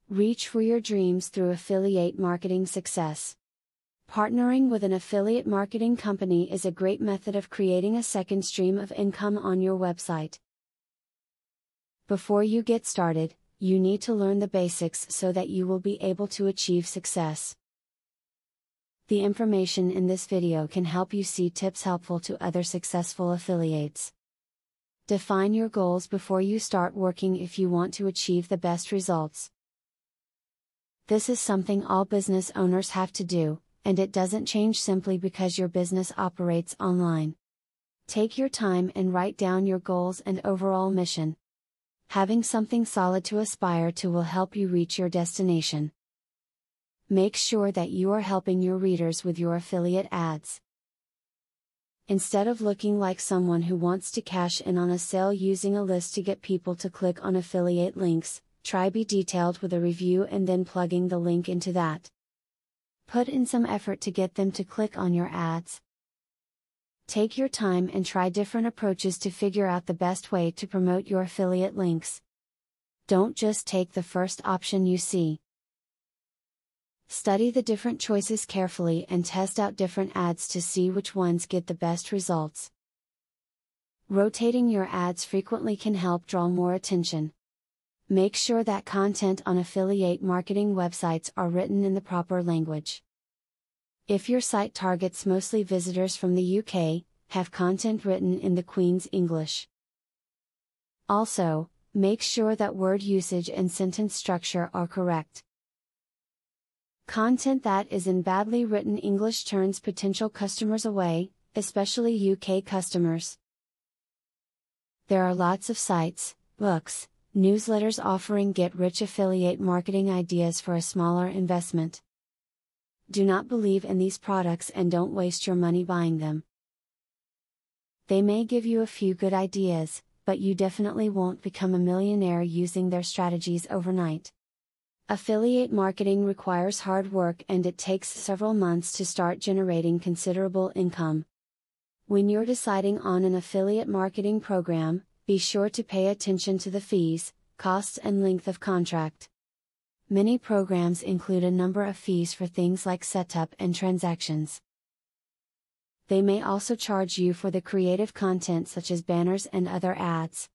Reach for your dreams through affiliate marketing success. Partnering with an affiliate marketing company is a great method of creating a second stream of income on your website. Before you get started, you need to learn the basics so that you will be able to achieve success. The information in this video can help you see tips helpful to other successful affiliates. Define your goals before you start working if you want to achieve the best results. This is something all business owners have to do, and it doesn't change simply because your business operates online. Take your time and write down your goals and overall mission. Having something solid to aspire to will help you reach your destination. Make sure that you are helping your readers with your affiliate ads. Instead of looking like someone who wants to cash in on a sale using a list to get people to click on affiliate links, try be detailed with a review and then plugging the link into that. Put in some effort to get them to click on your ads. Take your time and try different approaches to figure out the best way to promote your affiliate links. Don't just take the first option you see. Study the different choices carefully and test out different ads to see which ones get the best results. Rotating your ads frequently can help draw more attention. Make sure that content on affiliate marketing websites are written in the proper language. If your site targets mostly visitors from the UK, have content written in the Queen's English. Also, make sure that word usage and sentence structure are correct. Content that is in badly written English turns potential customers away, especially UK customers. There are lots of sites, books, newsletters offering get-rich affiliate marketing ideas for a smaller investment. Do not believe in these products and don't waste your money buying them. They may give you a few good ideas, but you definitely won't become a millionaire using their strategies overnight. Affiliate marketing requires hard work and it takes several months to start generating considerable income. When you're deciding on an affiliate marketing program, be sure to pay attention to the fees, costs and length of contract. Many programs include a number of fees for things like setup and transactions. They may also charge you for the creative content such as banners and other ads.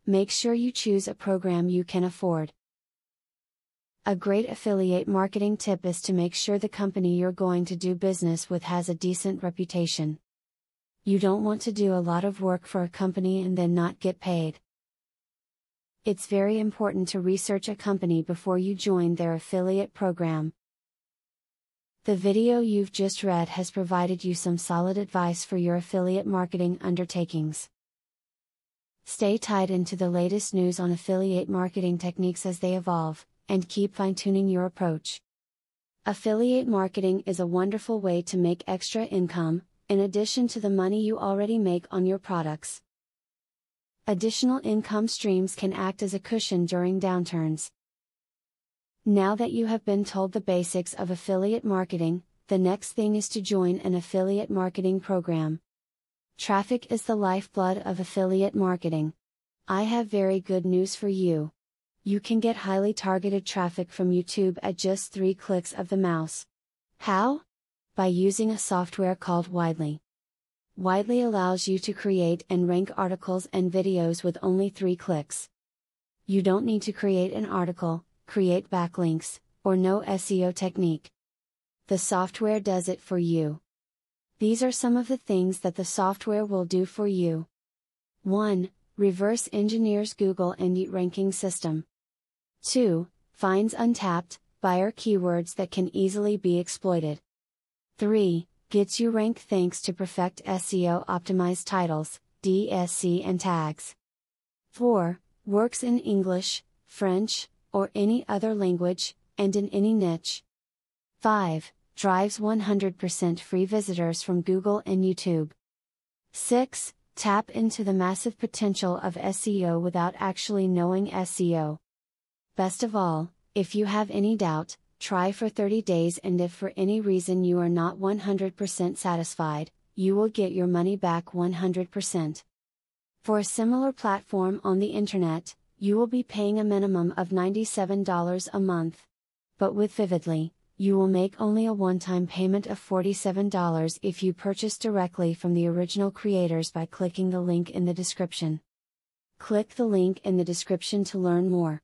Make sure you choose a program you can afford. A great affiliate marketing tip is to make sure the company you're going to do business with has a decent reputation. You don't want to do a lot of work for a company and then not get paid. It's very important to research a company before you join their affiliate program. The video you've just read has provided you some solid advice for your affiliate marketing undertakings. Stay tied into the latest news on affiliate marketing techniques as they evolve, and keep fine-tuning your approach. Affiliate marketing is a wonderful way to make extra income, in addition to the money you already make on your products. Additional income streams can act as a cushion during downturns. Now that you have been told the basics of affiliate marketing, the next thing is to join an affiliate marketing program. Traffic is the lifeblood of affiliate marketing. I have very good news for you. You can get highly targeted traffic from YouTube at just 3 clicks of the mouse. How? By using a software called Widely. Widely allows you to create and rank articles and videos with only 3 clicks. You don't need to create an article, create backlinks, or know SEO technique. The software does it for you. These are some of the things that the software will do for you. 1. Reverse engineers Google and ranking system. 2. Finds untapped, buyer keywords that can easily be exploited. 3. Gets you ranked thanks to perfect SEO optimized titles, DSC and tags. 4. Works in English, French, or any other language, and in any niche. 5. Drives 100% free visitors from Google and YouTube. 6. Tap into the massive potential of SEO without actually knowing SEO. Best of all, if you have any doubt, try for 30 days and if for any reason you are not 100% satisfied, you will get your money back 100%. For a similar platform on the internet, you will be paying a minimum of $97 a month. But with Vividly, you will make only a one-time payment of $47 if you purchase directly from the original creators by clicking the link in the description. Click the link in the description to learn more.